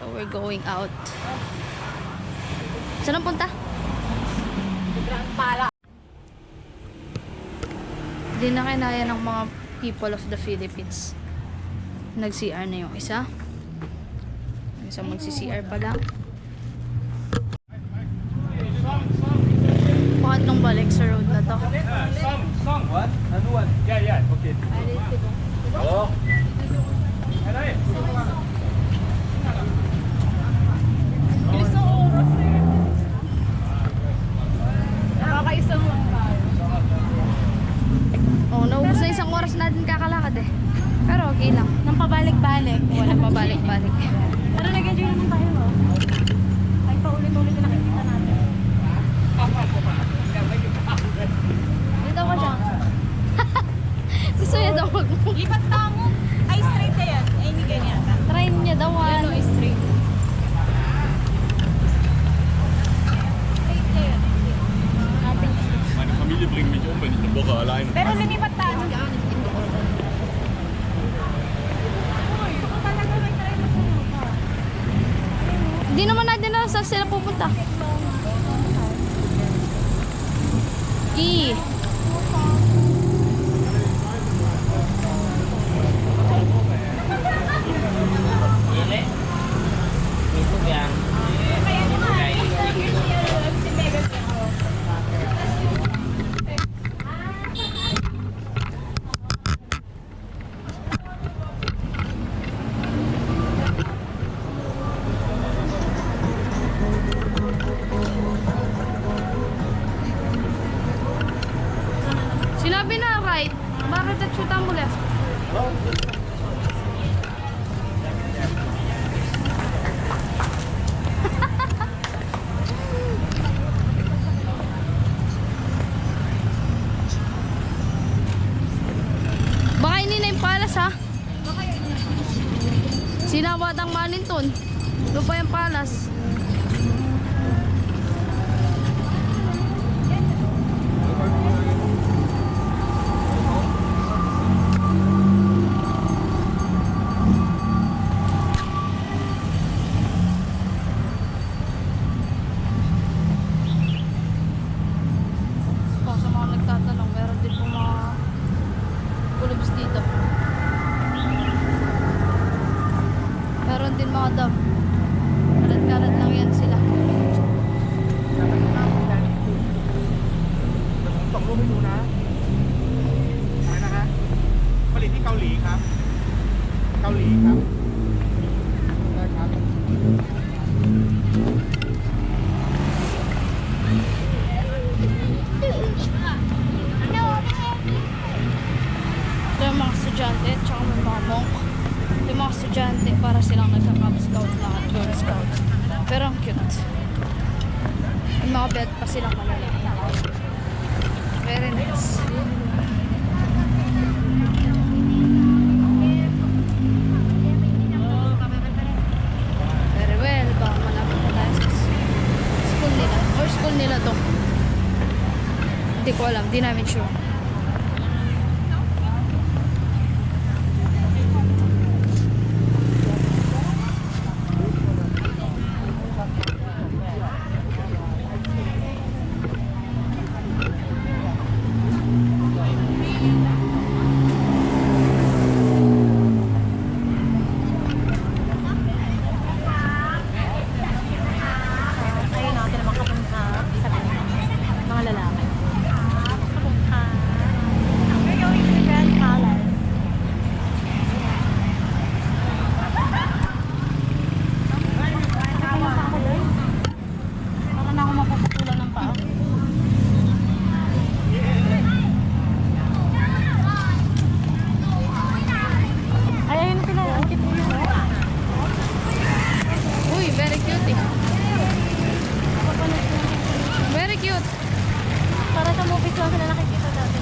So we're going out. Saan ang punta? Hindi na kinaya ng mga people of the Philippines. Nag-CR na yung isa. Yung isa magsi-CR pa lang. Pangatlong balik sa road na to. Song what? Ano one? Yeah, okay. Hello? Nakakaisang lang tayo. Oh, naubos na isang oras natin kakalakad eh. Pero okay lang. Nang pabalik-balik. Wala pabalik-balik. Pero nag-enjoy naman tayo, no? Ay, paulit-ulit na nakikita natin. Dito ko siya. Gusto niya daw mag-move. Lipat tamo. Ay, straight na yan. Ay, hindi ganyan. Try niya daw. Ano, straight. Straight na yan. Meine Familie bringt mich um, wenn ich eine Woche alleine Pero linipat tamo. Uy, baka talaga may try mo sa lupa. Hindi naman natin na saan sila pupunta. Kaya naman. Si Megan ako. Sinabi na right. Bakit nag-shoot mo left? Baka hindi na yung palas ha. Sinawat ang Maninton. Doon pa yung palas. Sa mga nagtatanong, meron din po mga kulubs dito. Meron din mga dam. Kalat-kalat lang yan sila. ส่งรูปให้ดูนะอะไรนะคะผลิตที่เกาหลีครับ เกาหลีครับ ได้ครับ Ito yung mga estudyante, tsaka may mga monk. Ito yung mga estudyante para silang nagka-Cub Scout lang at Girl Scout. Pero ang cute. May mga bed pa silang malalaki. Very nice. Very well. Baka malapit na tayo sa school nila. Or school nila to. Hindi ko alam. Hindi namin sure. Ayun natin naman kapunta sa mga lalaki. Kapunta. We're going to the Grand Palace. Nakakama pa ako doon. Baka na ako mapapakulan ng paa. Ay, ayun na sila. Ang cute nila. Uy, very cute eh. Very cute. Para sa movies lang sila nakikita natin.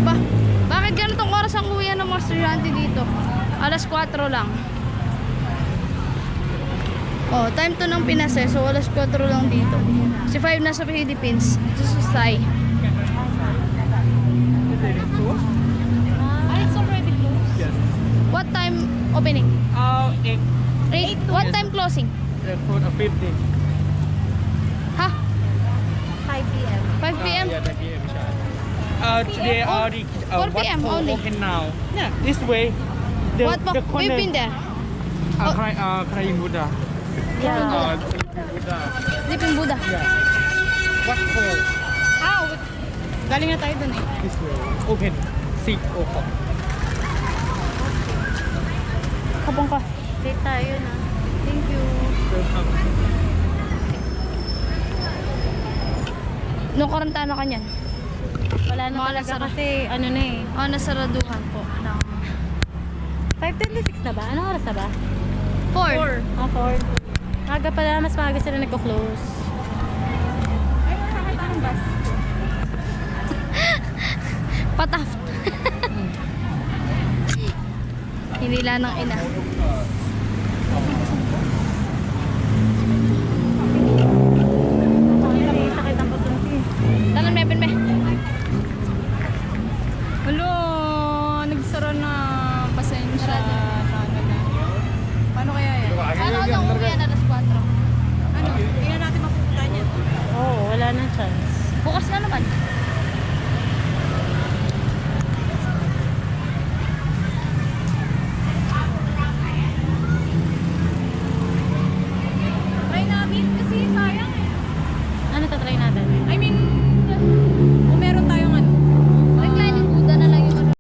Ba, bakit ganitong oras ang uwian ng mga estudyante dito? Alas 4 lang. Oh, time to ng Pinas eh. So, alas 4 lang dito. Si 5 na sa Philippines. Susustay. Ah, it's already closed. Yes. What opening? Egg. What time closing? For a 50. Ha? 5 p.m. 5 p.m.? Yeah, 5 p.m. siya. Today Oh, already 4 p.m. only. open now. Yeah, this way. The, What? the corner. We've been there. Crying Buddha. Yeah. Buddha. Sleeping Buddha. Yeah. What for? Galing na tayo dun eh. This way. Open. 6 o'clock. Kapong ka. Late tayo na. Thank you. Welcome. No karantana ka niyan? Wala na Mga talaga nasara. kasi ano na eh. Nasaraduhan po. 5:26 na ba? Anong oras na ba? 4. 4. Aga pala, mas maaga sila nagko-close. Pataf. Hinila ng ina. Ay, sakit ang puso ko. Talan me, pen me. Hello, nagsara na. Pasensya. Paano kaya yan? Ano ka nang umuwi na alas 4? Ano? Tingnan natin mapupunta niya. Oo, wala nang chance. Bukas na naman. Try natin kasi sayang eh. Ano try natin? I mean, kung meron tayong ano. Reclining Buddha na lang yung ano.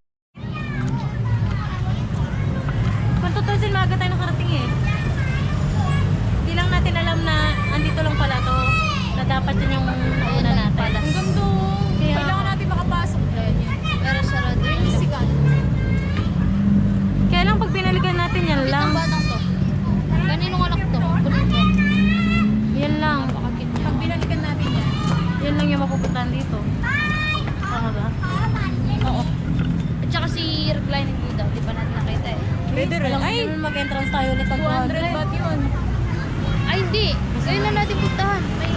Kung tutusin, maaga tayo nakarating eh. Hindi lang natin alam na andito lang pala to. Na dapat yun yung nauna natin. Hanggang doon. Kaya- Kailangan natin makapasok. Pero sarado yun. Sigan. Kaya lang pag binalikan natin yan lang. Ang batang to. Kaninong anak to? Kulit ko. Yan lang. Pakakit niya. Pag binalikan natin yan. Yan lang yung mapupuntahan dito. Tama ba? Oo. At saka si reclining Buddha. Di pa natin nakita eh. Pwede rin. Ay! mag-entrance tayo ulit pag 200 baht yun. Ay hindi. Ngayon na natin puntahan. May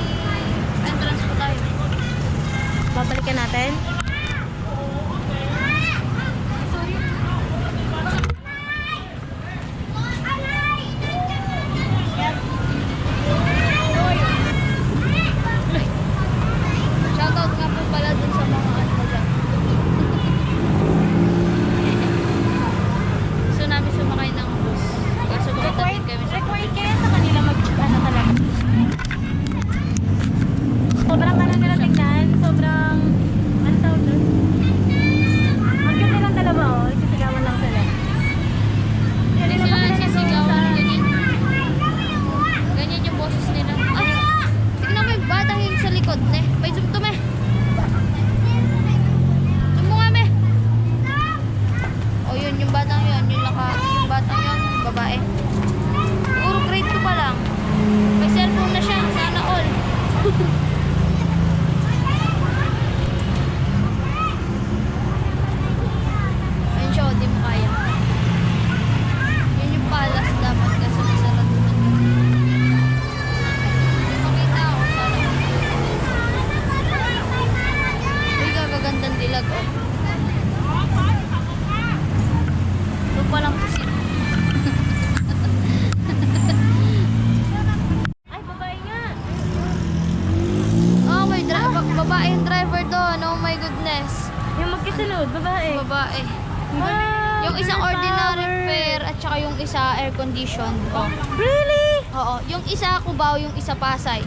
entrance po tayo. Babalikan natin. Shoutout nga po pala dun sa mga ano mo dyan. Gusto namin sumakay ng bus. Kaso makatapit kami sa Required kaya sa kanila ano talaga. Sobrang ano nila tingnan. Sobrang ano tawag doon? Ang cute nilang dalawa oh. Isisigawan lang sila. Hindi Kanina sila pa sila nagsisigawan. nag-uusap. Ganyan. Ganyan yung boses nila. Ay! Tignan mo yung batang yung sa likod. Ne, may zoom to me. Zoom mo nga me. O yun, yung batang yun. Yung batang yun, babae. Siguro grade 2 pa lang. May cellphone na siya. Sana all. Ayun siya, di mo kaya. Yun yung palas dapat kasi nasaraduhan. Hindi makita ako sa uy, gagagandang dilag oh. Ito pa lang kasi. Ay, babae nga. Oh, may babae yung driver doon. Oh my goodness. Yung magkasunod, babae. Babae. Wow, Yung isang girl ordinary power. fare at saka yung isa air conditioned. Oh. Really? Oo, yung isa Cubao, yung isa Pasay.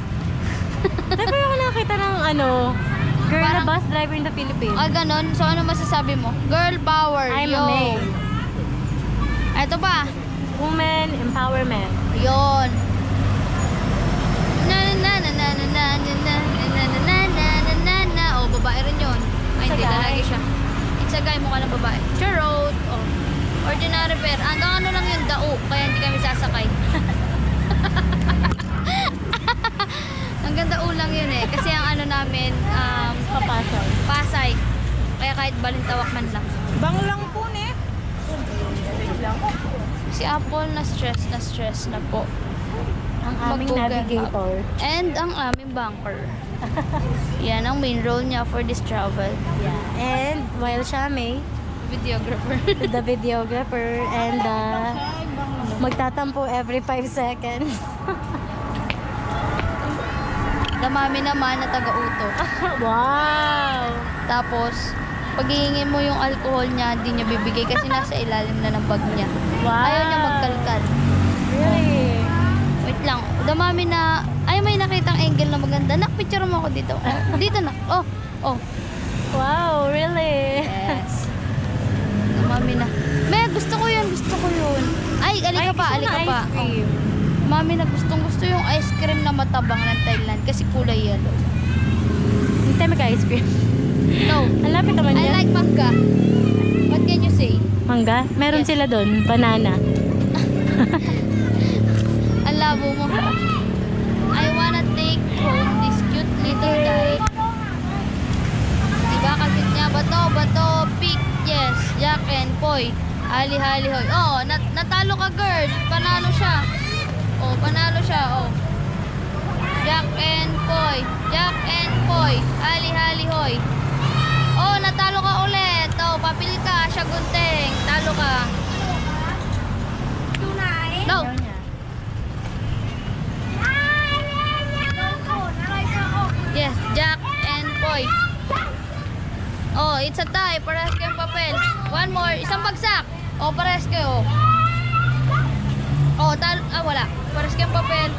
Never ako nakakita ng ano, girl na Parang- bus driver in the Philippines. Ah, ganon. So, ano masasabi mo? Girl power. I'm yo. amazed. Ito pa. Woman empowerment. Yon. Na na na na na na na na na na na na na na na. Oh, babae rin yun. Ay, It's a hindi guy. lalaki siya. It's a guy, mukha ng babae. Charot. Oh. Ordinary fare. Hanggang ano lang yung dao. Kaya hindi kami sasakay. Hanggang dao lang yun eh. Kasi ang ano namin, Papasok. Pasay. Kaya kahit balintawak man lang. Bang lang po ne. Si Apple na stress na po. Ang aming Mag-Google navigator. And ang aming banker. Yan ang main role niya for this travel. Yeah. And while siya may Videographer. the videographer and the Magtatampo every 5 seconds. Damami naman na taga-uto. Wow! Tapos, pag hihingin mo yung alcohol niya, hindi niya bibigay kasi nasa ilalim na ng bag niya. Wow! Ayaw niya magkalkal. Really? Wait lang. Damami na... Ay, may nakitang angle na maganda. Nak, picture mo ako dito. Oh, dito na. Oh, oh. Wow, really? Yes. Damami na. May, gusto ko yun. Ay, alika pa, gusto ko alika na pa. ice cream. Oh. Mami na gusto yung ice cream na matabang ng Thailand kasi kulay yellow. Hindi tayo mag-ice cream. No. Ang lapit naman I yan. like mangga. What can you say? Mangga? Meron Yes. sila doon. Banana. Ang labo mo. I wanna take home this cute little guy. Diba kasi niya? Bato, pick, yes. Jack and Poy. Ali, hali, hoy. Oh, natalo ka, girl. Panalo siya. Oh, panalo siya. Oh. Jack and Poy. Ali, hali, hoy. Oh, natalo ka ulit. Oh, papil ka. Siya gunting. Talo ka. No. Ayaw niya. Yes, Jack and Poy. Oh, it's a tie. Parehas kayong papel. One more. Isang bagsak. Oh, parehas kayo. Oh, wala. Parehas kayong papel.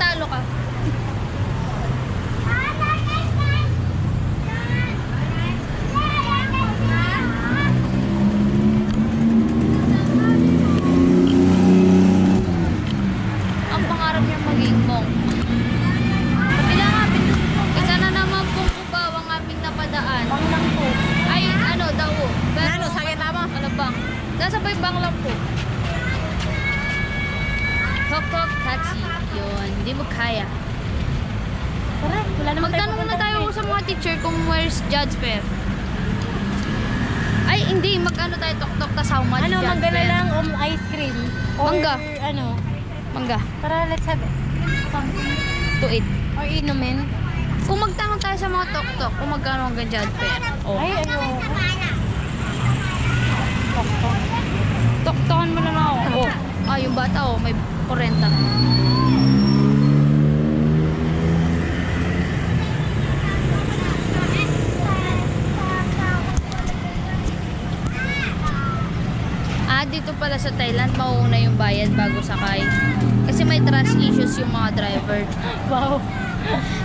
Talo ka. Ang pangarap niya maging monk. Kapila nga, isa na naman pong ubaw ang aming napadaan. Bang lang po. Ay, ano daw. Pero, Ano, sakit mo? Ano bang? Nasa pa ibang lang po. Tok taxi. Yun, hindi mo kaya. Tara, wala naman Magtanong na tayo sa mga teacher kung where's Judge Fair. Ay, hindi. Mag-ano tayo, tok tas how much Ano, Judge mangga na Fair. lang ice cream. Or, Mangga. ano, Mangga. tara, let's have something. To eat. Or inumin. Kung magtanong tayo sa mga tok kung magkano hanggang Judge Fair. Oh. Ay, ayoko. Toktokan mo na lang ako. Oh. Ah, yung bata oh, may 40. Dito pala sa Thailand, mauuna yung bayad bago sakay. Kasi may trust issues yung mga driver. Wow.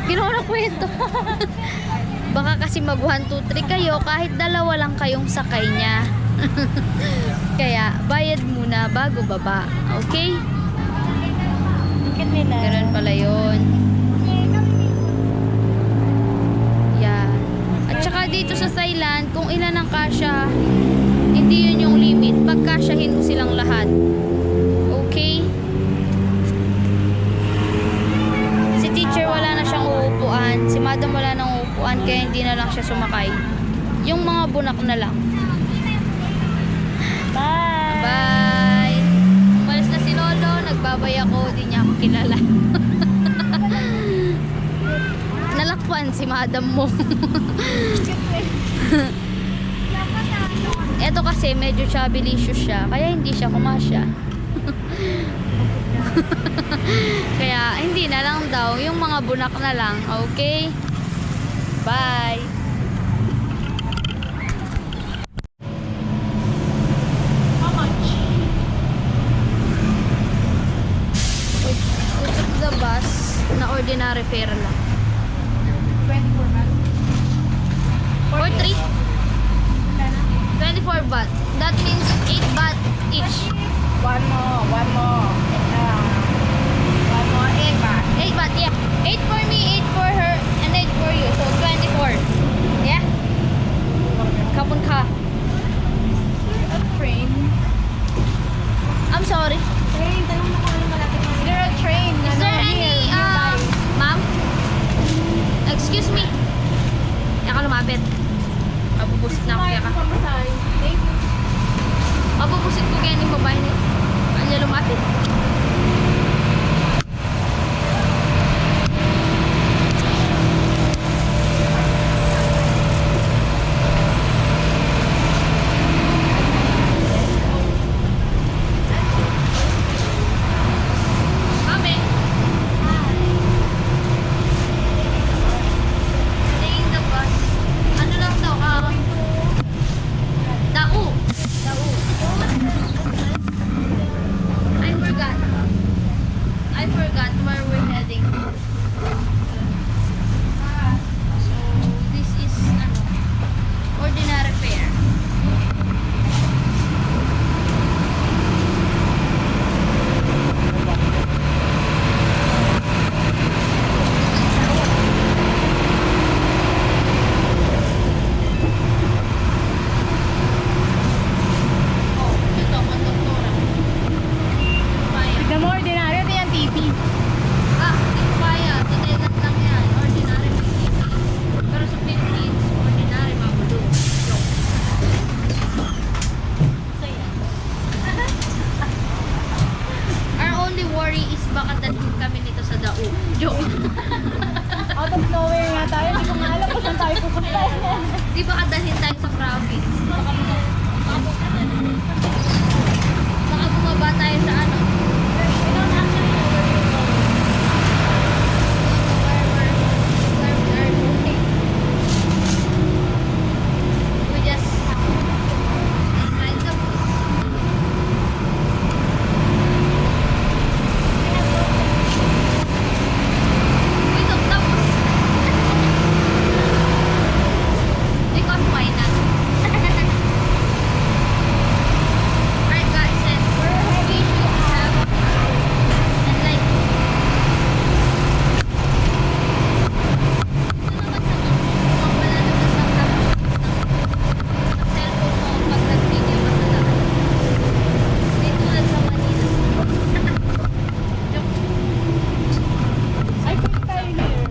Ginawa na kwento. Baka kasi mag 1, 2, 3 kayo, kahit dalawa lang kayong sakay niya. Kaya, bayad muna bago baba. Okay? Bakit nila? Ganun pala yun. Yeah. At saka dito sa Thailand, kung ilan ang kasya, hindi yun yung limit. Pagkasyahin mo silang lahat. Okay? Si teacher wala na siyang uupuan. Si madam wala nang uupuan, kaya hindi na lang siya sumakay. Yung mga bunak na lang. Bye. Bye! Umalis na si Lolo. Nagbabay ako. Di niya ako kilala. Nalakpan si madam mo. Eto kasi medyo chubby-licious siya. Kaya hindi siya kumasya. Kaya hindi na lang daw. Yung mga bunak na lang. Okay? Bye! We took the bus na ordinary fare lang. 24 ba? For 3? 24 baht. That means 8 baht each. One more. 8 baht. 8 baht, yeah. 8 for me, 8 for her, and 8 for you. So 24. Yeah? Kapun ka. A train. I'm sorry. Train, tanong na kung ano malapit mo. Is there a train? Is there any, ma'am? Excuse me. Kaya ka lumapit. Mabubusit na ako kaya ka. Thank you. Mabubusit ko kaya yung babae niya. Kanya lumapit. Joke. Out of nowhere nga tayo. Hindi ko nga alam kung saan tayo pupunta. Di ba kadalhin tayo sa province? Baka bumaba tayo sa ano? We don't actually know where we're going. Where we are going. We just find the we took the bus. Because why not? Alright guys, then we should have and like wala naman sa cellphone mo pag nag-video ka sa lahat. Hindi tulad sa Manila. Joke. I think tayo here.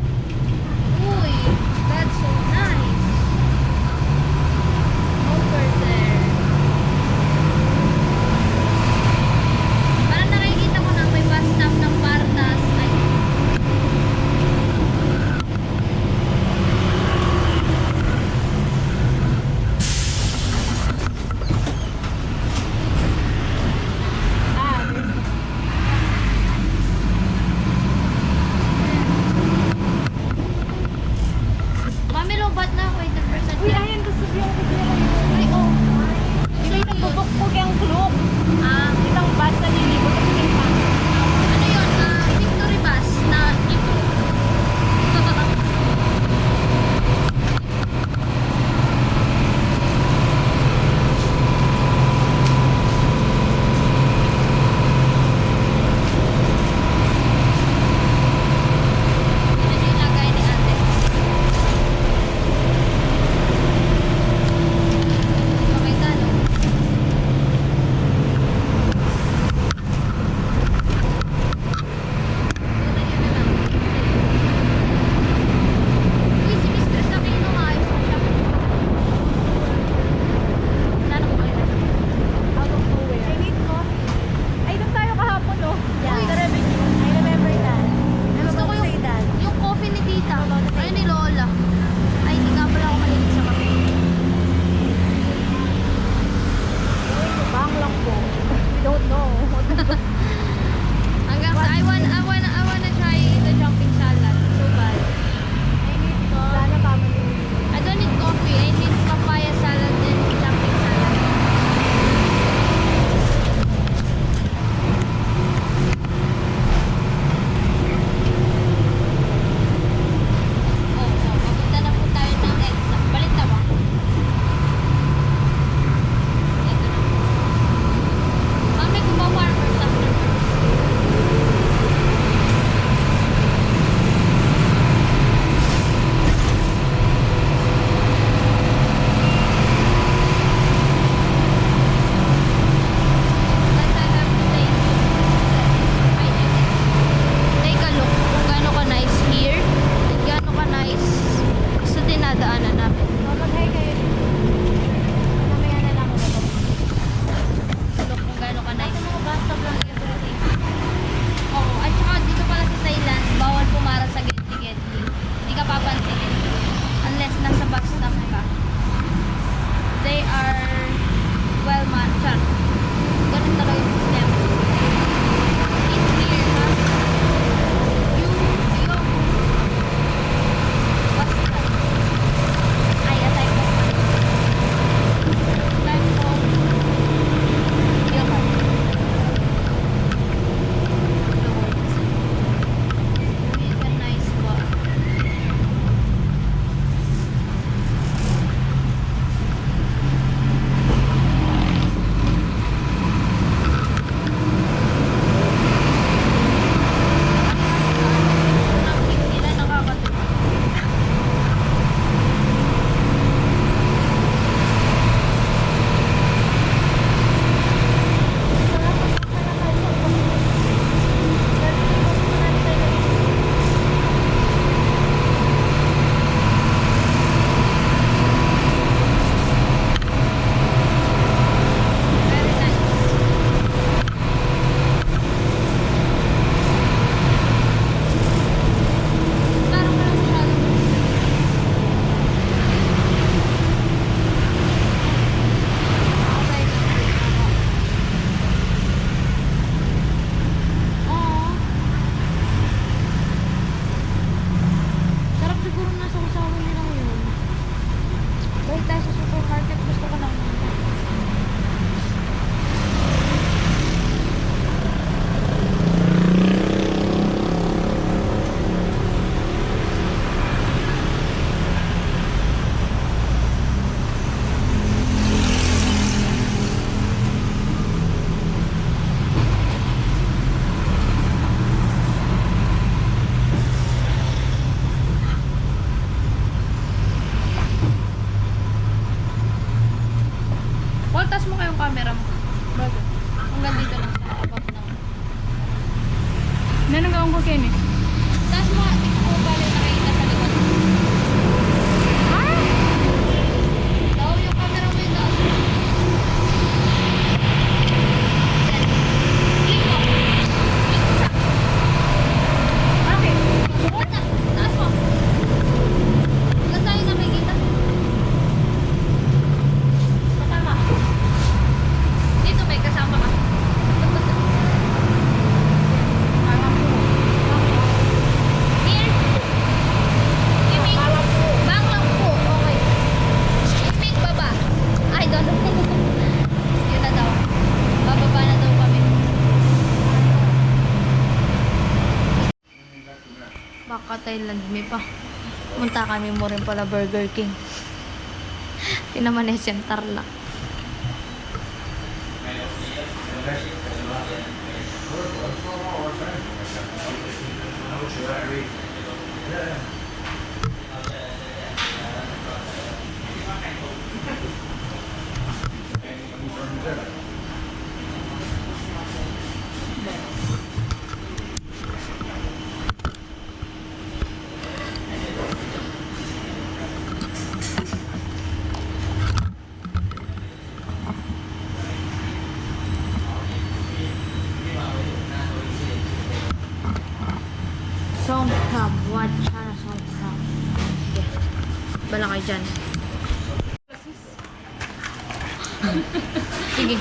Uy, that's so nice. Over there. Parang nakikita ko na may bus stop ng Partas. Ay, Mami, lobat na. Wait, the person. Uy, ayan, gusto ko yung video lang. Ay, oh. Ito yung nagbubukbog yung group. Ah, Isang bus na lilibot at tingin ano yun? Victory bus na jeep. Yan yung lagay ni ate. Pakita, no? Uy, si Miss Chris Aquino, ayos ko siya. Sana ko kayo. out of nowhere. I need coffee. Ay, doon tayo kahapon, no? Yeah. The revenue. I remember that. I'm Gusto ko about to say that. yung coffee ni tita. Ay, ni Lola. Ay, hindi nga pala ako mahilig sa kape. Bang lang po. We don't know. Hanggang sa, I wanna try the jumping salad. So bad. I need coffee. Sana family. I don't need coffee. I need papaya salad and jumping salad. Papunta na po tayo ng EDSA. Balik na ba? Ito na. Mami, kung ba-warmers after. Thailand, may pa. Punta kami mo rin pala Burger King. Pinamanesyan Tarlac. Song crab. What China song crab? Okay. Bala kayo dyan. Sige.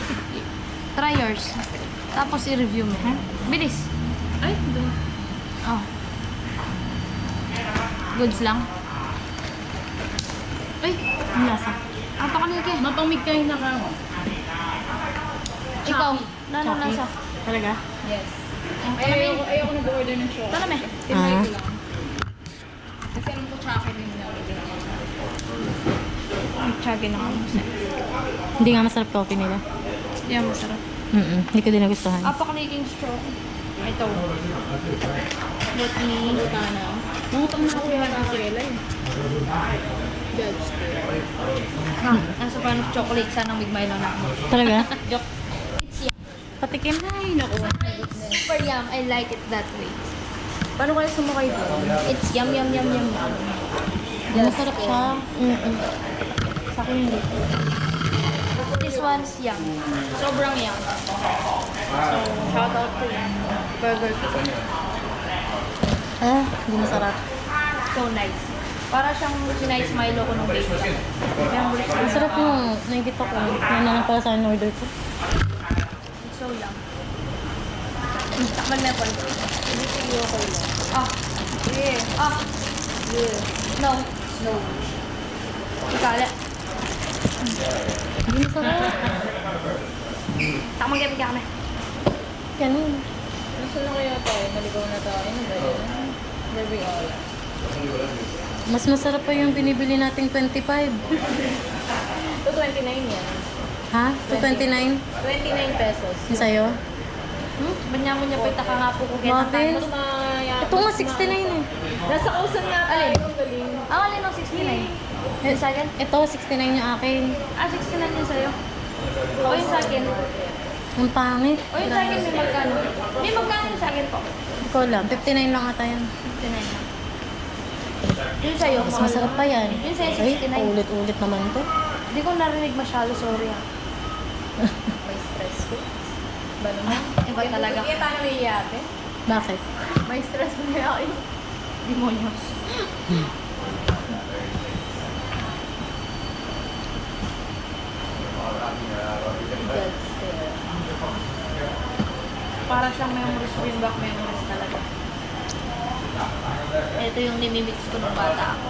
Try yours. Tapos i-review mo. Bilis. Ay, doon. Oh. Goods lang. Ay, ang lasa. Ang pakanike. Mapamigkay na ka. Ikaw. Lalo nasa. Talaga? Yes. Ayoko nag-order ng chocolate. Tala me. Tinry ko lang. Kasi alam ko chocolate yung nilagay. Mag-chugin ako. Hindi nga masarap coffee nila. Yan, masarap. Hindi ko din nagustuhan. Apakaniking straw. Ito. Let me. Nangutang na ako yung sila eh. Judge ko. Nasa pan of chocolate. Sana may Milo na ako. Talaga? Joke. It's yum. Patikim. Ay, naku. Super yum. I like it that way. Paano kayo sumakay doon? It's yum, yum, yum, yum, yum. Masarap siya. Sa akin hindi. This one's yum. Sobrang yum. So, shout out to Burger King. Hindi masarap. So nice. Para siyang sinice Milo ko nung baby. Remember sa Masarap yung nakikita ko. Yan na lang pala sa in-order ko. It's so yum. Takman na po. Hindi siguro ko yun. Ah. Yeah. Ah. Yeah. No. No. Ikala. Hindi masarap. Takman kaya kami. Ganun. Gusto na kaya tayo? Maligaw na tayo. Ano ba yun? There we are. Mas masarap pa yung binibili nating 25. 229 yan. Ha? 229? 29 pesos. Yung sa'yo? Banyaman niya pa itaka nga po ko kaya Bakit? tayo. Mas maya. Ito nga 69 eh. Nasa kausan nga tayo. Ang galing. Ang alin ng 69? Yung sa akin? Ito 69 yung akin. 69 yung sa'yo. O yung sa akin? Ang pangit. O yung sa akin may magkano? May magkano yung sa akin po? Hindi ko alam. 59 lang ata yan. 59 lang. Yung sa'yo? Mas masarap pa yan. Yung sa'yo Ay, 69. ulit-ulit naman to. Hindi ko narinig masyado, sorry ah. May stress ko. Ba naman? Iba talaga. Kaya tayo naiiyate. Bakit? May stress ko na ako. Demonyos. That's fair. Para siyang memories, bring back memories talaga. Ito yung nimimix ko nung bata ako.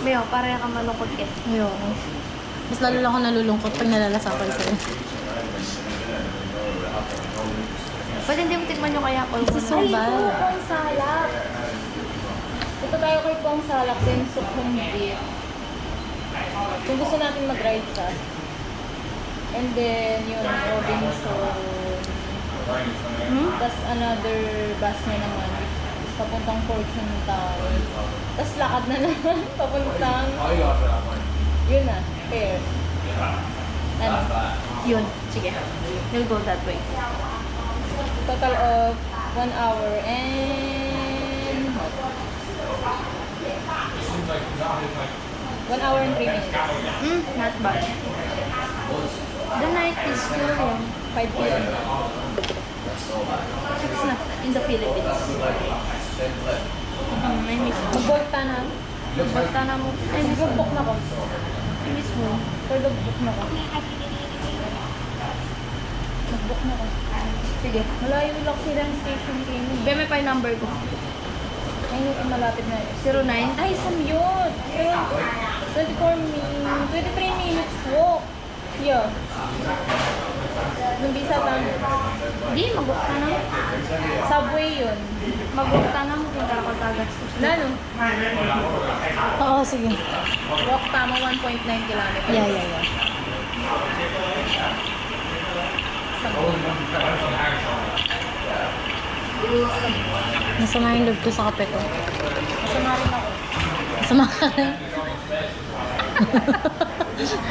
Mayo, para ka malungkot ka. Ayoko. Mas lalo lang ako nalulungkot pag nalalasapan sa'yo. Pwede hindi mo tikman yung kaya ko. This is so Ay, bad. ito, Pong Salak. Ito tayo kay Pong Salak, then Sukhum Beef. Kung gusto natin mag-ride sa. And then, yun, Robinson. Tapos another bus na naman. Papuntang Fortune Town. Tapos lakad na naman. Papuntang, yun na, fair. Ano? Yun, sige. We'll go that way. Total of 1 hour and 1 hour and 3 minutes. Not bad. The night is still young. 5 p.m. 6 na in the Philippines. I miss mo. Mag-bolt ka na. Basta na mo. Ay, nag-book na ko. I miss mo. For nag-book na ko. Nag-book na ko. Sige. Malayo lang silang station kayo. Be, may pa yung number ko. Ayun, malapit na eh. 09. Ay, Samyot! Pero 23 minutes walk. Yeah. Nung bisa tayo. Di, mag-walk na. Subway yun. Mag-walk ka na. Punta ako tagas. Lalo, Oo, sige. walk tama 1.9 kilometers. Yeah. Masama yung loob ko sa kape ko. Masama rin ako. Masama ka rin.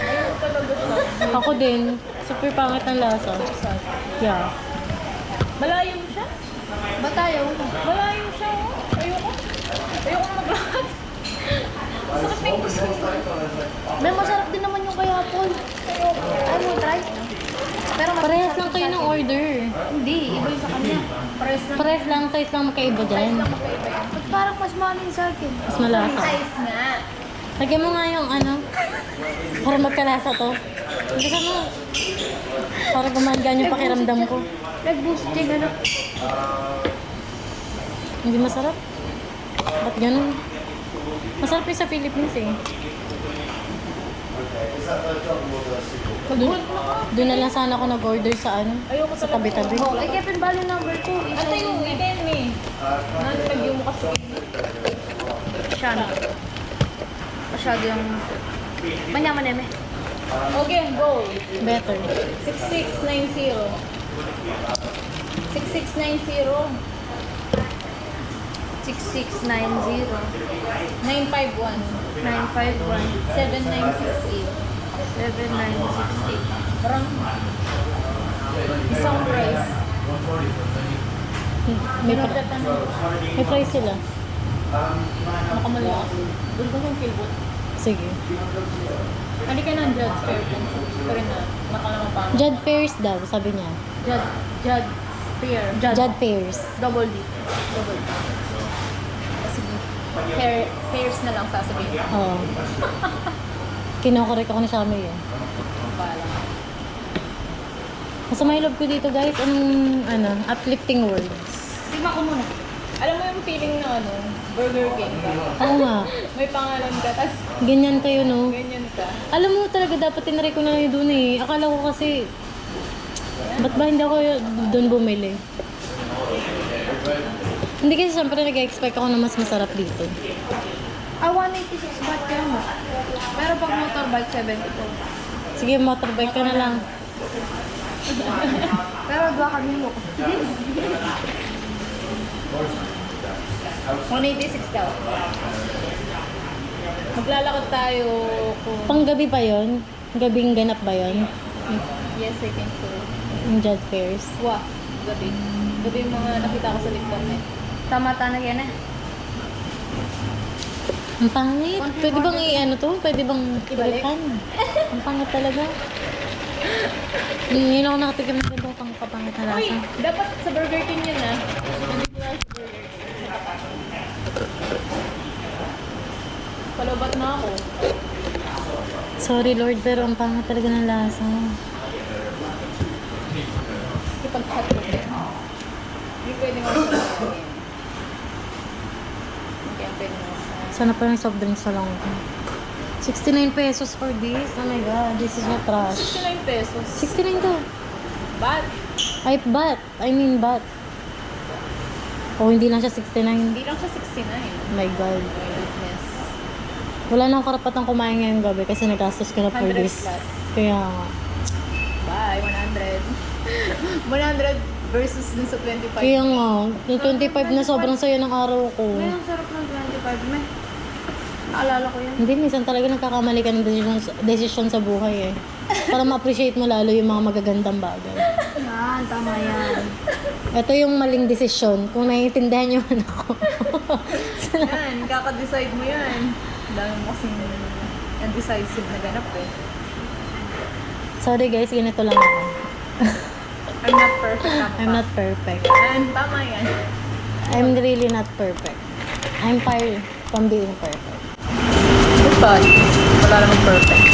Ayun talaga siya. Ako din. Super pangit ang lasa. Yeah. Malayo siya. Ba tayo? Malayo siya. Oh. Ayoko. Ayoko na maglakad. Masakit na yung gusto. May masarap din naman yung kay Apple. Ay mo, try. Pero mas Parehas masarap lang kayo sa ng akin. order. Hindi, iba yung sa kanya. Pares na. Parehas lang, size lang magkaiba dyan. Ba't parang mas maling sa akin? Mas malasa. Size nga. Lagyan mo nga yung ano, para magkalasa to. Kasi mo, para gumagaan yung pakiramdam ko. Nag-boost yung ano. Hindi masarap. Ba't ganun? Masarap yung sa Philippines eh. Doon na lang sana ako nag-order sa ano, Ayoko sa talaga. tabi-tabi. Oh, ay Kevin Bali number 2. Ito yung iten eh. Nalagyan mo kasi. Siya na. Masyado yung... Manyaman eme. Okay, go. Better. 6690. 6690. 6690 951. 951 7968. 7968. Parang isang price. May, Pinagdat ano. may price sila. Nakamali ako. Doon ko yung kilbot. Sige. Hindi ka ng judge fair. Pero na, nakalaman pa. Judd Fairs daw, sabi niya. Judge fair. Judd Fairs. Double D. Double. Sige. Pairs na lang sasabihin. Oo. Kinokorek ako ni Shami eh. Pala. Masama yung loob ko dito guys, anong ano, uplifting words. Tingnan ko muna. Alam mo yung feeling na ano, Burger King ka. Oo nga, May pangalan ka, tas ganyan kayo no. ganyan ka. Alam mo talaga dapat tinry ko na yun doon eh. Akala ko kasi, ba't ba hindi ako doon bumili? Hindi kasi syempre nag-expect ako na mas masarap dito. 186 baht kaya mo. Pero pag motorbike, 72. Sige, motorbike ka na lang. Pero dua kami mo. 186 daw. Maglalakad tayo kung... Panggabi pa yon? Gabing ganap ba yon? Yes, I think so. Yung Judd Fairs. Wow, gabi. Gabi yung mga nakita ko sa TikTok eh. Tama-ta na yan eh. Ang pangit. Pwede bang i-ano to? Pwede bang Ibalik? ibalikan? Ang pangit talaga. Ngayon ako nakatikim ng ganito pang kapangit na Uy, lasa. dapat sa Burger King yun ah. Nandito lang sa Burger King. Palobat na ako. Sorry Lord, pero ang pangit talaga ng lasa. Ipag-chat ko din. Hindi pwede mo sa Burger King. Okay, ang pwede mo sa... Sana pa yung soft drinks na lang ako. 69 pesos for this. Oh my god, this is not trash. 69 pesos. 69 to. But, I mean bat. Oh, hindi lang siya 69. hindi lang siya 69. Oh my god. My goodness. Wala na akong karapatang kumain ngayong gabi kasi nagastos ko na for 100 this. plus. Kaya nga. Bye, 100. 100 versus dun sa 25. Kaya nga, yung 25 na sobrang saya ng araw ko. May ang sarap ng 25 me. Naalala ko yan. Hindi, minsan talaga nagkakamali ka ng desisyon sa buhay eh. Para ma-appreciate mo lalo yung mga magagandang bagay. Yan, tama yan. Ito yung maling desisyon. Kung naiintindihan niyo man ako. Yan, kaka-decide mo yan. Dami mo kasing undecisive na ganap eh. Sorry guys, ganito lang ako. I'm not perfect. I'm not perfect. And tama yan. I'm really not perfect. I'm far from being perfect. Goodbye. Wala namang perfect.